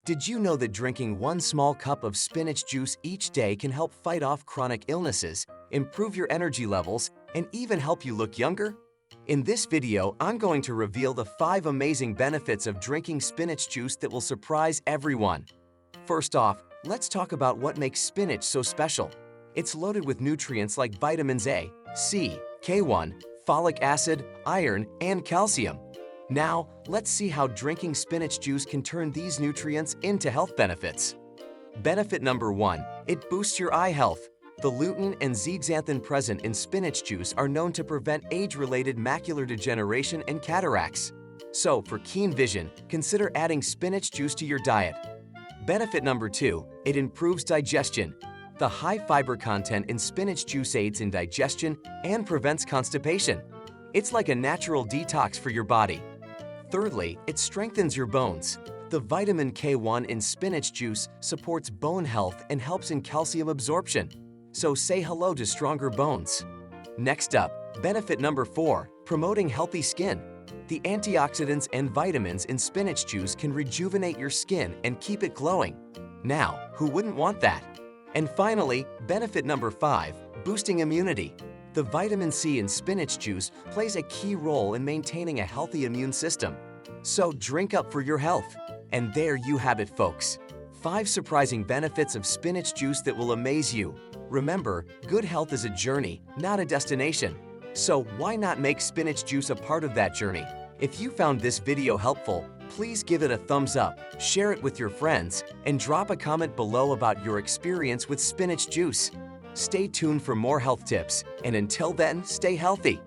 Did you know that drinking one small cup of spinach juice each day can help fight off chronic illnesses, improve your energy levels, and even help you look younger? In this video, I'm going to reveal the 5 amazing benefits of drinking spinach juice that will surprise everyone. First off, let's talk about what makes spinach so special. It's loaded with nutrients like vitamins A, C, K1, folic acid, iron, and calcium. Now, let's see how drinking spinach juice can turn these nutrients into health benefits. Benefit number 1, it boosts your eye health. The lutein and zeaxanthin present in spinach juice are known to prevent age-related macular degeneration and cataracts. So, for keen vision, consider adding spinach juice to your diet. Benefit number 2, it improves digestion. The high fiber content in spinach juice aids in digestion and prevents constipation. It's like a natural detox for your body. Thirdly, it strengthens your bones. The vitamin K1 in spinach juice supports bone health and helps in calcium absorption. So say hello to stronger bones. Next up, benefit number 4, promoting healthy skin. The antioxidants and vitamins in spinach juice can rejuvenate your skin and keep it glowing. Now, who wouldn't want that? And finally, benefit number 5, boosting immunity. The vitamin C in spinach juice plays a key role in maintaining a healthy immune system. So drink up for your health. And there you have it, folks. 5 surprising benefits of spinach juice that will amaze you. Remember, good health is a journey, not a destination. So why not make spinach juice a part of that journey? If you found this video helpful, please give it a thumbs up, share it with your friends, and drop a comment below about your experience with spinach juice. Stay tuned for more health tips, and until then, stay healthy.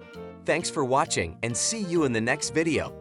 Thanks for watching, and see you in the next video.